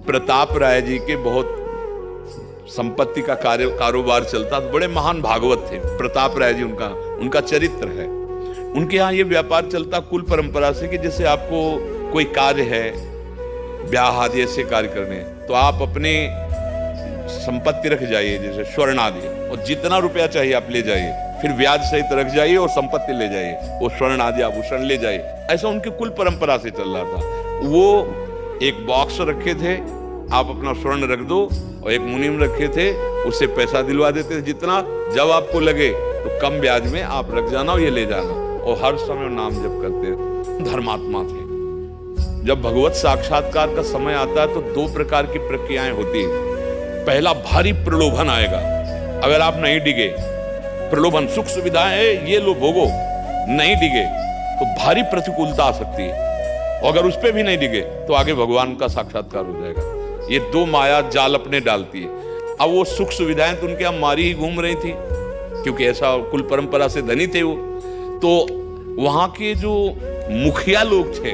प्रताप राय जी के बहुत संपत्ति का कारोबार चलता, तो बड़े महान भागवत थे प्रताप राय जी, उनका चरित्र है। उनके यहाँ ये व्यापार चलता कुल परंपरा से कि जैसे आपको कोई कार्य है, ब्याह आदि ऐसे कार्य करने, तो आप अपने संपत्ति रख जाइए, जैसे स्वर्ण आदि, और जितना रुपया चाहिए आप ले जाइए, फिर ब्याज सहित रख जाइए और संपत्ति ले जाइए, वो स्वर्ण आदि आभूषण ले जाइए। ऐसा उनकी कुल परंपरा से चल रहा था। वो एक बॉक्स रखे थे, आप अपना स्वर्ण रख दो, और एक मुनीम रखे थे, उससे पैसा दिलवा देते थे जितना, जब आपको लगे तो कम ब्याज में आप रख जाना और ये ले जाना, और हर समय नाम जप करते। धर्मात्मा थे। जब भगवत साक्षात्कार का समय आता है तो दो प्रकार की प्रक्रियाएं होती है। पहला, भारी प्रलोभन आएगा, अगर आप नहीं डिगे, प्रलोभन सुख सुविधाएं है ये लो भोगो, नहीं डिगे तो भारी प्रतिकूलता आ सकती है, और अगर उस पर भी नहीं डिगे तो आगे भगवान का साक्षात्कार हो जाएगा। ये दो माया जाल अपने डालती है। अब वो सुख सुविधाएं तो उनके यहाँ मारी ही घूम रही थी, क्योंकि ऐसा कुल परंपरा से धनी थे वो। तो वहां के जो मुखिया लोग थे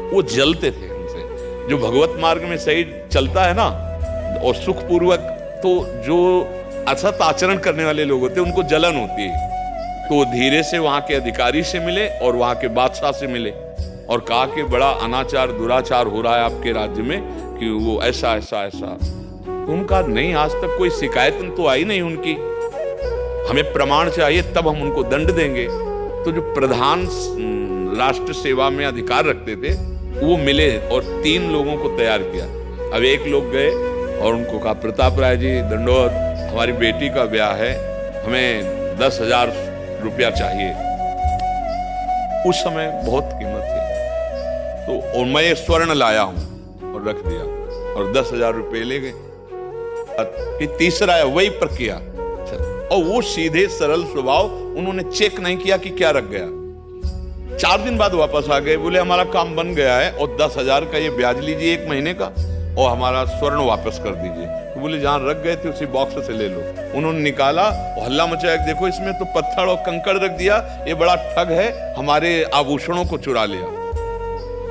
वो जलते थे उनसे। जो भगवत मार्ग में सही चलता है ना और सुखपूर्वक, तो जो असत आचरण करने वाले लोग होते हैं उनको जलन होती है। तो धीरे से वहां के अधिकारी से मिले और वहां के बादशाह से मिले और कहा कि बड़ा अनाचार दुराचार हो रहा है आपके राज्य में, कि वो ऐसा ऐसा ऐसा। उनका नहीं, आज तक कोई शिकायत तो आई नहीं उनकी, हमें प्रमाण चाहिए तब हम उनको दंड देंगे। तो जो प्रधान राष्ट्र सेवा में अधिकार रखते थे वो मिले और 3 लोगों को तैयार किया। अब एक लोग गए और उनको कहा, प्रताप राय जी दंडोत, हमारी बेटी का ब्याह है, हमें 10,000 रुपया चाहिए। उस समय बहुत कीमत थी, तो और मैं ये स्वर्ण लाया हूं और रख दिया और 10,000 रुपये ले गए। तीसरा है वही प्रक्रिया, और वो सीधे सरल स्वभाव, उन्होंने चेक नहीं किया कि क्या रख गया। 4 दिन बाद वापस आ गए, बोले हमारा काम बन गया है और 10,000 का ये ब्याज लीजिए 1 महीने का, और हमारा स्वर्ण वापस कर दीजिए। तो बोले जहां रख गए थे उसी बॉक्स से ले लो। उन्होंने निकाला और हल्ला मचाया, देखो इसमें तो पत्थर और कंकड़ रख दिया, ये बड़ा ठग है, हमारे आभूषणों को चुरा लिया।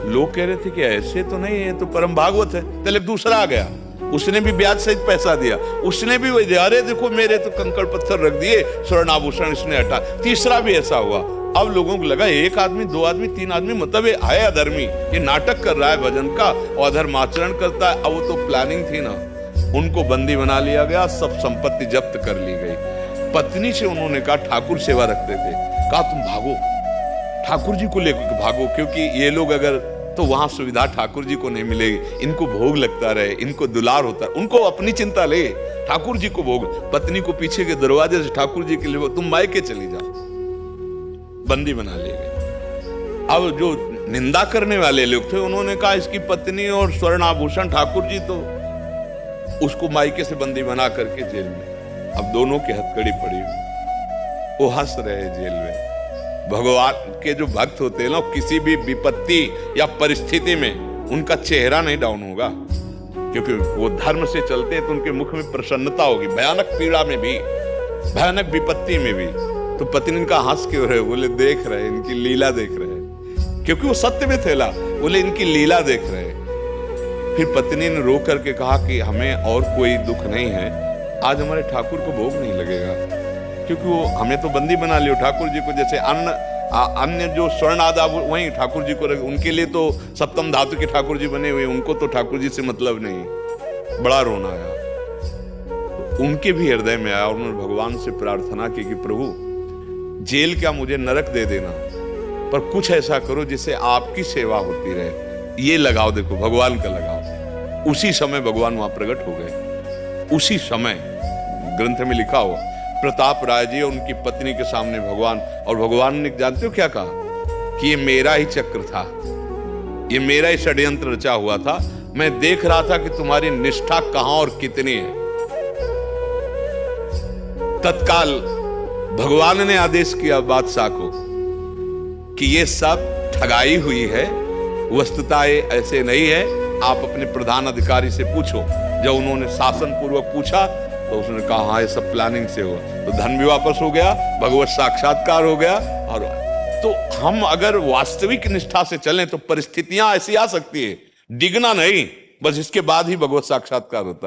लोग कह रहे थे कि ऐसे तो नहीं है, तो परम भागवत है। पहले दूसरा आ गया, उसने भी ब्याज सहित पैसा दिया, उसने भी वही दिया, अरे देखो मेरे तो कंकड़ पत्थर रख दिए, स्वर्ण आभूषण इसने हटा। तीसरा भी ऐसा हुआ। अब लोगों को लगा 1 आदमी 2 आदमी 3 आदमी, मतलब ये है अधर्मी, ये नाटक कर रहा है भजन का और अधर्म आचरण करता है। अब वो तो प्लानिंग थी ना, उनको बंदी बना लिया गया, सब संपत्ति जब्त कर ली गई। पत्नी से उन्होंने कहा, ठाकुर सेवा रखते थे, कहा तुम भागो, ठाकुर जी को लेकर भागो, क्योंकि ये लोग अगर, तो वहां सुविधा ठाकुर जी को नहीं मिलेगी, इनको भोग लगता रहे, इनको दुलार होता रहे, उनको अपनी चिंता ले, ठाकुर जी को भोग। पत्नी को पीछे के दरवाजे से ठाकुर जी के लिए, तुम मायके चली जाओ, बंदी बना ले गए। अब जो निंदा करने वाले लोग थे उन्होंने कहा इसकी पत्नी और स्वर्ण आभूषण ठाकुर जी, तो उसको मायके से बंदी बना करके जेल में। अब दोनों की हथकड़ी पड़ी हुई, वो हंस रहे जेल में। भगवान के जो भक्त होते हैं ना, किसी भी विपत्ति या परिस्थिति में उनका चेहरा नहीं डाउन होगा, क्योंकि वो धर्म से चलते हैं, तो उनके मुख में प्रसन्नता होगी, भयानक पीड़ा में भी, भयानक विपत्ति में भी। तो पत्नी इनका हंस क्यों रहे? बोले देख रहे, इनकी लीला देख रहे, क्योंकि वो सत्य में थे। बोले इनकी लीला देख रहे। फिर पत्नी ने रो करके कहा कि हमें और कोई दुख नहीं है, आज हमारे ठाकुर को भोग नहीं लगेगा, क्योंकि वो हमें तो बंदी बना लियो ठाकुर जी को। जैसे अन्य जो स्वर्ण आदा वही ठाकुर जी को, उनके लिए तो सप्तम धातु के ठाकुर जी बने हुए, उनको तो ठाकुर जी से मतलब नहीं। बड़ा रोना आया, तो उनके भी हृदय में आया, और उन्होंने भगवान से प्रार्थना की कि प्रभु जेल क्या मुझे नरक दे देना, पर कुछ ऐसा करो जिससे आपकी सेवा होती रहे। ये लगाओ, देखो भगवान का लगाओ। उसी समय भगवान वहां प्रकट हो गए। उसी समय ग्रंथ में लिखा हुआ, प्रताप राय जी और उनकी पत्नी के सामने भगवान, और भगवान ने जानते हो क्या कहा? कि ये मेरा ही चक्र था, ये मेरा ही षड्यंत्र रचा हुआ था, मैं देख रहा था कि तुम्हारी निष्ठा कहां और कितनी है। तत्काल भगवान ने आदेश किया बादशाह को कि ये सब ठगाई हुई है, वस्तुतः ऐसे नहीं है, आप अपने प्रधान अधिकारी से पूछो। जब उन्होंने शासन पूर्वक पूछा तो उसने कहा हाँ ये सब प्लानिंग से हुआ, तो धन भी वापस हो गया, भगवत साक्षात्कार हो गया। और तो हम अगर वास्तविक निष्ठा से चलें तो परिस्थितियां ऐसी आ सकती है, डिगना नहीं, बस इसके बाद ही भगवत साक्षात्कार होता है।